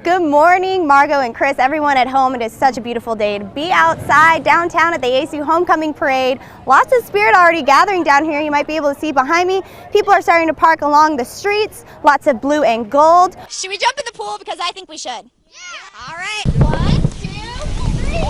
Good morning, Margot and Chris, everyone at home. It is such a beautiful day to be outside downtown at the ASU Homecoming Parade. Lots of spirit already gathering down here. You might be able to see behind me. People are starting to park along the streets. Lots of blue and gold. Should we jump in the pool? Because I think we should. Yeah. All right. 1, 2, 3.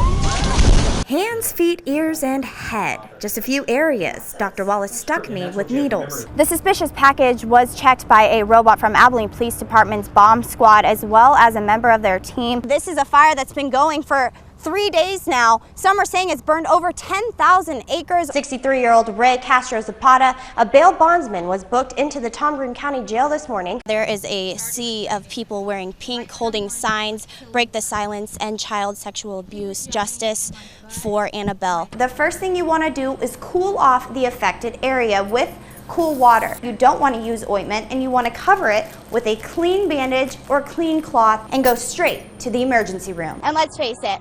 Hands, feet, ears, and head. Just a few areas. Dr. Wallace stuck me with needles. The suspicious package was checked by a robot from Abilene Police Department's bomb squad as well as a member of their team. This is a fire that's been going for 3 days now. Some are saying it's burned over 10,000 acres. 63-year-old Ray Castro Zapata, a bail bondsman, was booked into the Tom Green County Jail this morning. There is a sea of people wearing pink, holding signs, break the silence, end child sexual abuse, justice for Annabelle. The first thing you want to do is cool off the affected area with cool water. You don't want to use ointment, and you want to cover it with a clean bandage or clean cloth and go straight to the emergency room. And let's face it,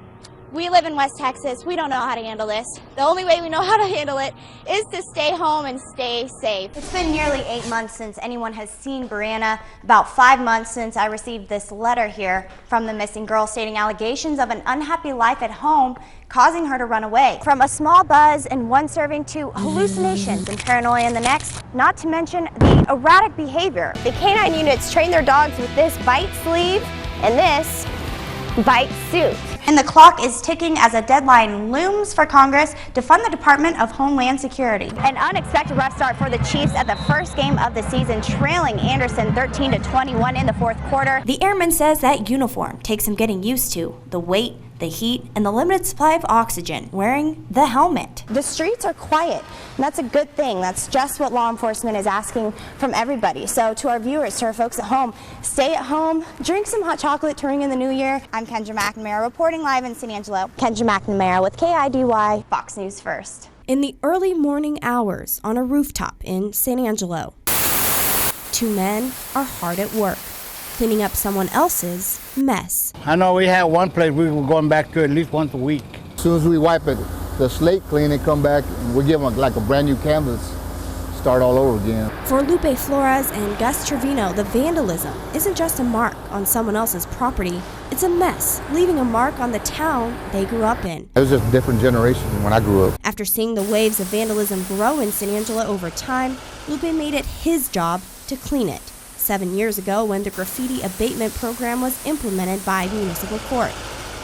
we live in West Texas. We don't know how to handle this. The only way we know how to handle it is to stay home and stay safe. It's been nearly 8 months since anyone has seen Brianna. About 5 months since I received this letter here from the missing girl stating allegations of an unhappy life at home causing her to run away. From a small buzz in one serving to hallucinations and paranoia in the next, not to mention the erratic behavior. The canine units train their dogs with this bite sleeve and this bite suit. And the clock is ticking as a deadline looms for Congress to fund the Department of Homeland Security. An unexpected rough start for the Chiefs at the first game of the season, trailing Anderson 13-21 in the fourth quarter. The airman says that uniform takes some getting used to. The weight, the heat, and the limited supply of oxygen, wearing the helmet. The streets are quiet, and that's a good thing. That's just what law enforcement is asking from everybody. So to our viewers, to our folks at home, stay at home, drink some hot chocolate to ring in the new year. I'm Kendra McNamara, reporting live in San Angelo. Kendra McNamara with KIDY, Fox News First. In the early morning hours on a rooftop in San Angelo, 2 men are hard at work, cleaning up someone else's mess. I know we had one place we were going back to at least once a week. As soon as we wipe it, the slate clean, and come back, and we give them like a brand new canvas, start all over again. For Lupe Flores and Gus Trevino, the vandalism isn't just a mark on someone else's property, it's a mess, leaving a mark on the town they grew up in. It was just a different generation from when I grew up. After seeing the waves of vandalism grow in San Angelo over time, Lupe made it his job to clean it. 7 years ago, when the graffiti abatement program was implemented by municipal court.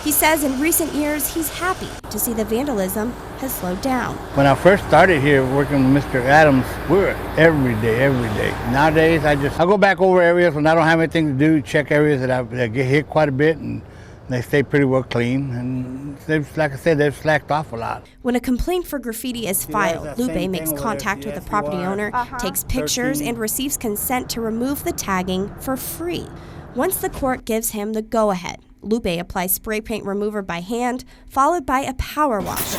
He says in recent years he's happy to see the vandalism has slowed down. When I first started here working with Mr. Adams, we were every day. Nowadays, I go back over areas when I don't have anything to do, check areas that get hit quite a bit, and they stay pretty well clean, and like I said, they've slacked off a lot. When a complaint for graffiti is filed, Lupe makes contact with the property owner, takes pictures, and receives consent to remove the tagging for free. Once the court gives him the go-ahead, Lupe applies spray paint remover by hand, followed by a power wash.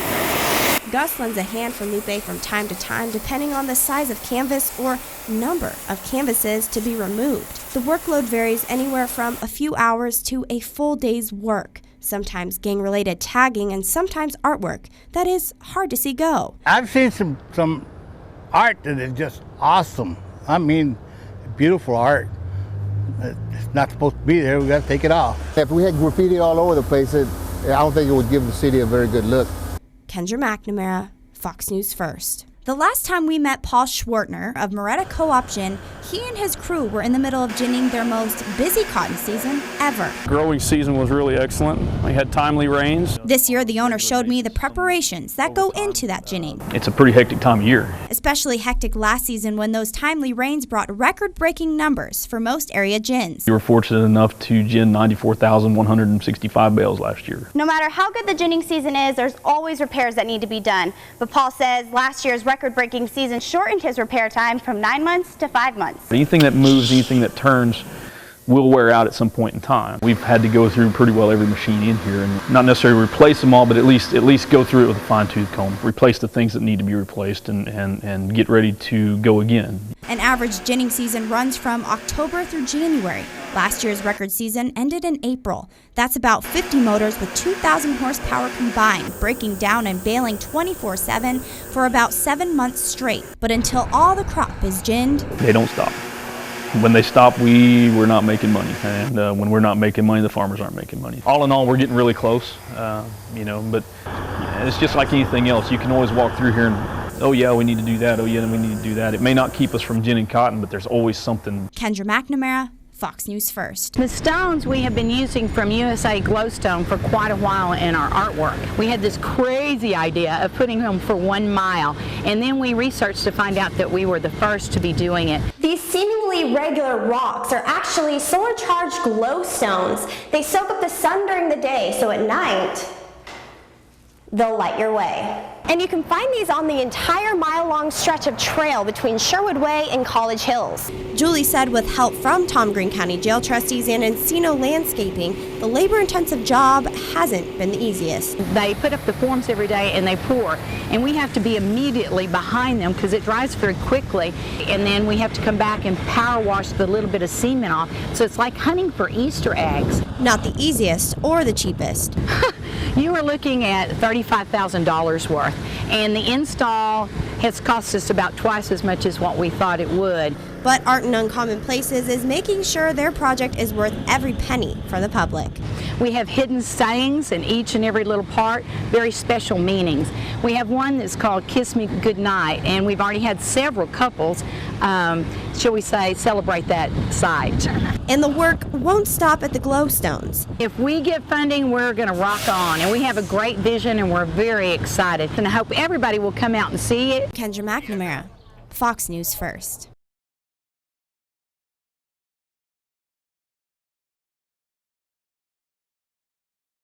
Gus lends a hand for Lupe from time to time, depending on the size of canvas or number of canvases to be removed. The workload varies anywhere from a few hours to a full day's work. Sometimes gang-related tagging and sometimes artwork that is hard to see go. I've seen some art that is just awesome. I mean, beautiful art. It's not supposed to be there. We got to take it off. If we had graffiti all over the place, I don't think it would give the city a very good look. Kendra McNamara, Fox News First. The last time we met Paul Schwartner of Moretta Co-op Gin, he and his crew were in the middle of ginning their most busy cotton season ever. Growing season was really excellent. We had timely rains. This year, the owner showed me the preparations that go into that ginning. It's a pretty hectic time of year. Especially hectic last season when those timely rains brought record-breaking numbers for most area gins. We were fortunate enough to gin 94,165 bales last year. No matter how good the ginning season is, there's always repairs that need to be done. But Paul says last year's record-breaking season shortened his repair time from 9 months to 5 months. Anything that moves, anything that turns, will wear out at some point in time. We've had to go through pretty well every machine in here, and not necessarily replace them all, but at least go through it with a fine-tooth comb. Replace the things that need to be replaced and get ready to go again. An average ginning season runs from October through January. Last year's record season ended in April. That's about 50 motors with 2,000 horsepower combined, breaking down and baling 24/7 for about 7 months straight. But until all the crop is ginned, They don't stop. When they stop, we're not making money, and when we're not making money, the farmers aren't making money. All in all, we're getting really close, you know, but yeah, it's just like anything else. You can always walk through here and, oh yeah, we need to do that, oh yeah, we need to do that. It may not keep us from ginning cotton, but there's always something. Kendra McNamara, Fox News First. The stones we have been using from USA Glowstone for quite a while in our artwork. We had this crazy idea of putting them for 1 mile, and then we researched to find out that we were the first to be doing it. These seemingly regular rocks are actually solar-charged glowstones. They soak up the sun during the day, so at night, they'll light your way. And you can find these on the entire mile-long stretch of trail between Sherwood Way and College Hills. Julie said with help from Tom Green County Jail trustees and Encino Landscaping, the labor-intensive job hasn't been the easiest. They put up the forms every day and they pour, and we have to be immediately behind them because it dries very quickly, and then we have to come back and power wash the little bit of cement off. So it's like hunting for Easter eggs. Not the easiest or the cheapest. You are looking at $35,000 worth, and the install has cost us about twice as much as what we thought it would. But Art in Uncommon Places is making sure their project is worth every penny for the public. We have hidden sayings in each and every little part, very special meanings. We have one that's called Kiss Me Goodnight, and we've already had several couples, shall we say, celebrate that site. And the work won't stop at the glowstones. If we get funding, we're going to rock on, and we have a great vision, and we're very excited. And I hope everybody will come out and see it. Kendra McNamara, Fox News First.